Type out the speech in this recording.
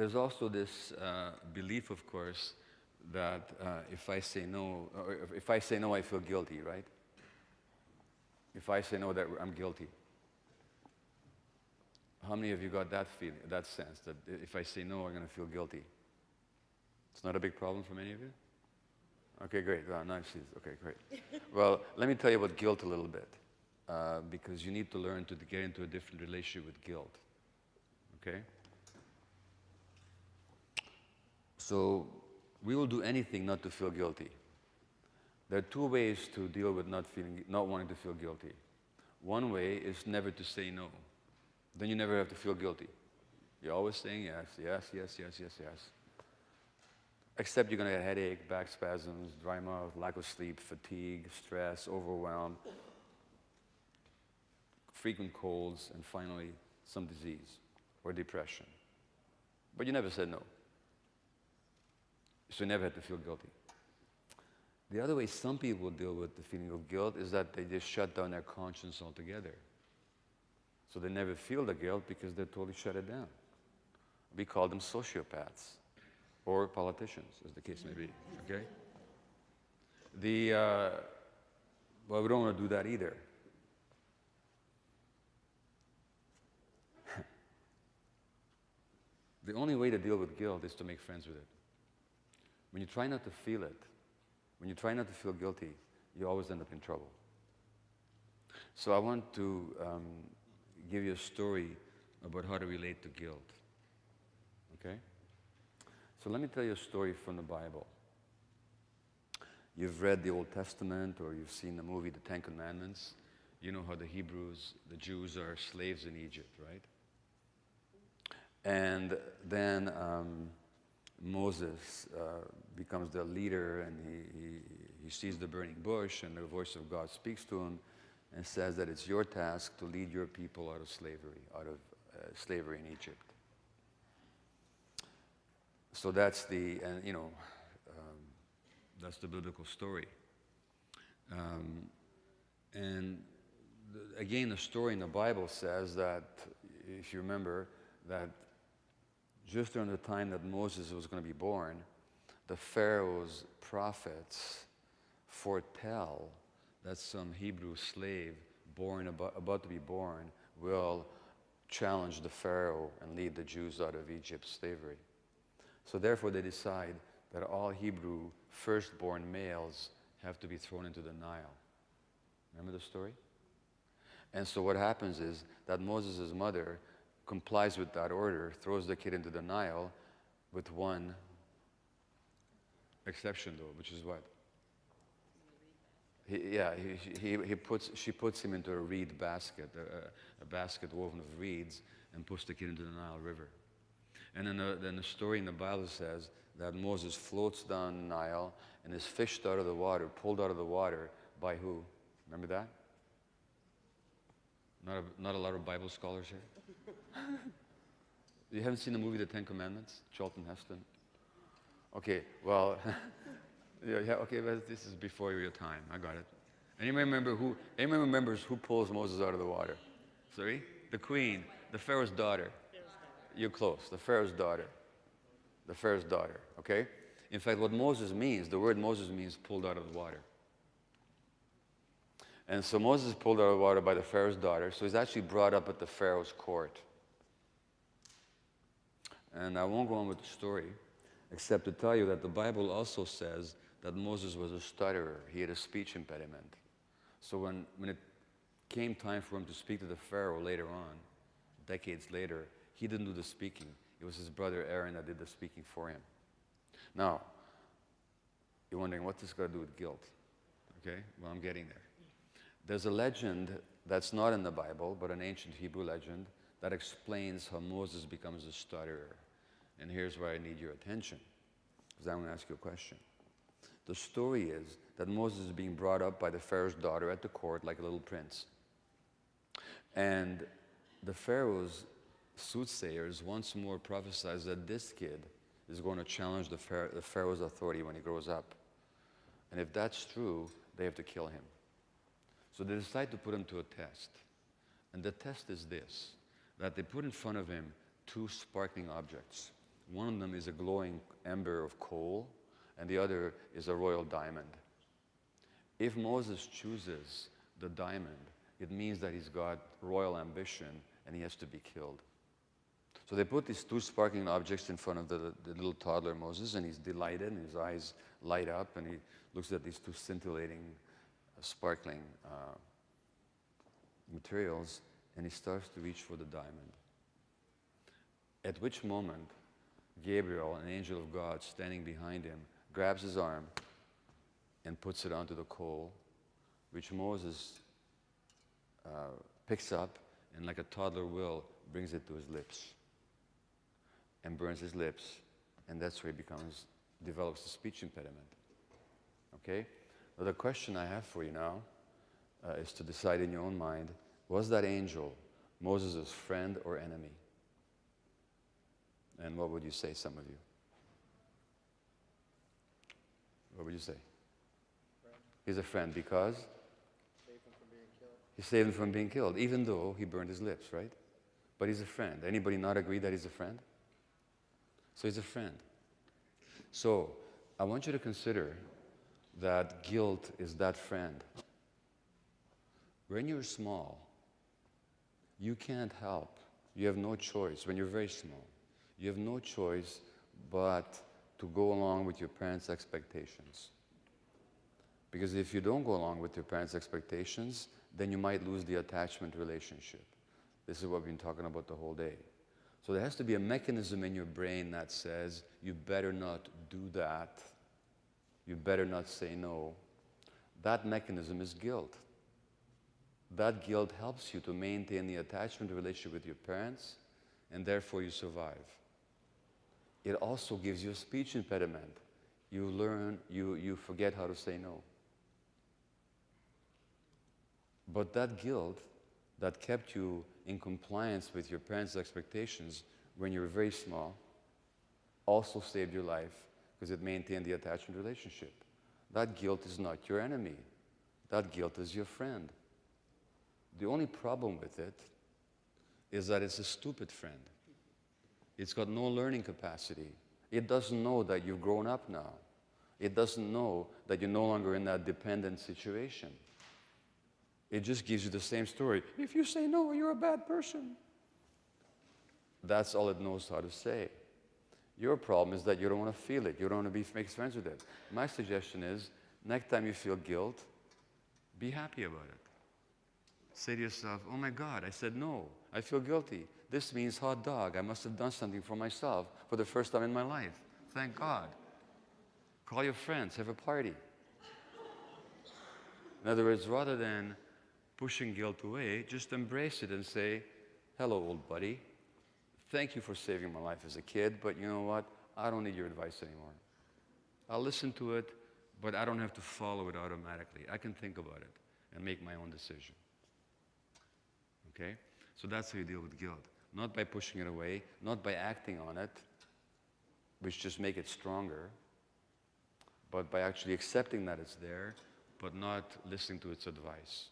there's also this belief, of course, that if I say no, or if I say no, I feel guilty, right? If I say no, that I'm guilty. How many of you got that feeling, that sense, that if I say no, I'm going to feel guilty? It's not a big problem for many of you? Okay, great. Well, nice. Okay, great. Well, let me tell you about guilt a little bit, because you need to learn to get into a different relationship with guilt. Okay? So, we will do anything not to feel guilty. There are two ways to deal with not wanting to feel guilty. One way is never to say no. Then you never have to feel guilty. You're always saying yes, yes, yes, yes, yes, yes. Except you're going to get headache, back spasms, dry mouth, lack of sleep, fatigue, stress, overwhelm, frequent colds, and finally, some disease or depression. But you never said no. So you never had to feel guilty. The other way some people deal with the feeling of guilt is that they just shut down their conscience altogether. So they never feel the guilt because they totally shut it down. We call them sociopaths or politicians, as the case may be, okay? Well, we don't want to do that either. The only way to deal with guilt is to make friends with it. When you try not to feel it, when you try not to feel guilty, you always end up in trouble. So I want to give you a story about how to relate to guilt. Okay? So let me tell you a story from the Bible. You've read the Old Testament or you've seen the movie The Ten Commandments. You know how the Jews are slaves in Egypt, right? And then Moses becomes the leader, and he sees the burning bush, and the voice of God speaks to him and says that it's your task to lead your people out of slavery in Egypt. So that's that's the biblical story. Again, the story in the Bible says that, if you remember, that just during the time that Moses was going to be born, the Pharaoh's prophets foretell that some Hebrew slave about to be born will challenge the Pharaoh and lead the Jews out of Egypt's slavery. So therefore they decide that all Hebrew firstborn males have to be thrown into the Nile. Remember the story? And so what happens is that Moses' mother complies with that order, throws the kid into the Nile, with one exception though, which is what? She puts him into a reed basket, a basket woven of reeds, and puts the kid into the Nile River. And then the story in the Bible says that Moses floats down the Nile and is fished out of the water, pulled out of the water by who? Remember that? Not a lot of Bible scholars here? You haven't seen the movie The Ten Commandments? Charlton Heston? Okay, well, okay, but this is before your time. I got it. Anyone remembers who pulls Moses out of the water? Sorry? The queen, the Pharaoh's daughter. You're close. The Pharaoh's daughter. The Pharaoh's daughter, okay? In fact, what Moses means, the word Moses means pulled out of the water. And so Moses is pulled out of the water by the Pharaoh's daughter, so he's actually brought up at the Pharaoh's court. And I won't go on with the story, except to tell you that the Bible also says that Moses was a stutterer. He had a speech impediment. So when it came time for him to speak to the Pharaoh later on, decades later, he didn't do the speaking. It was his brother Aaron that did the speaking for him. Now, you're wondering, what's this got to do with guilt? Okay, well, I'm getting there. There's a legend that's not in the Bible, but an ancient Hebrew legend that explains how Moses becomes a stutterer. And here's where I need your attention, because I'm going to ask you a question. The story is that Moses is being brought up by the Pharaoh's daughter at the court like a little prince. And the Pharaoh's soothsayers once more prophesies that this kid is going to challenge the Pharaoh's authority when he grows up. And if that's true, they have to kill him. So they decide to put him to a test. And the test is this, that they put in front of him two sparkling objects. One of them is a glowing ember of coal, and the other is a royal diamond. If Moses chooses the diamond, it means that he's got royal ambition and he has to be killed. So they put these two sparkling objects in front of the little toddler Moses, and he's delighted, and his eyes light up, and he looks at these two scintillating, sparkling materials, and he starts to reach for the diamond. At which moment, Gabriel, an angel of God standing behind him, grabs his arm and puts it onto the coal, which Moses picks up and, like a toddler will, brings it to his lips and burns his lips, and that's where he develops a speech impediment. Okay? Now the question I have for you now is to decide in your own mind, was that angel Moses' friend or enemy? And what would you say, some of you? What would you say? Friend. He's a friend because? Saved him from being killed. He saved him from being killed, even though he burned his lips, right? But he's a friend. Anybody not agree that he's a friend? So he's a friend. So I want you to consider that guilt is that friend. When you're small, you can't help. You have no choice. When you're very small, you have no choice but to go along with your parents' expectations. Because if you don't go along with your parents' expectations, then you might lose the attachment relationship. This is what we've been talking about the whole day. So there has to be a mechanism in your brain that says, you better not do that. You better not say no. That mechanism is guilt. That guilt helps you to maintain the attachment relationship with your parents, and therefore you survive. It also gives you a speech impediment. You forget how to say no. But that guilt that kept you in compliance with your parents' expectations when you were very small also saved your life because it maintained the attachment relationship. That guilt is not your enemy. That guilt is your friend. The only problem with it is that it's a stupid friend. It's got no learning capacity. It doesn't know that you've grown up now. It doesn't know that you're no longer in that dependent situation. It just gives you the same story. If you say no, you're a bad person. That's all it knows how to say. Your problem is that you don't want to feel it. You don't want to make friends with it. My suggestion is, next time you feel guilt, be happy about it. Say to yourself, oh my God, I said no. I feel guilty. This means hot dog. I must have done something for myself for the first time in my life. Thank God. Call your friends, have a party. In other words, rather than pushing guilt away, just embrace it and say, hello, old buddy. Thank you for saving my life as a kid, but you know what? I don't need your advice anymore. I'll listen to it, but I don't have to follow it automatically. I can think about it and make my own decision. Okay? So that's how you deal with guilt. Not by pushing it away, not by acting on it, which just make it stronger, but by actually accepting that it's there, but not listening to its advice.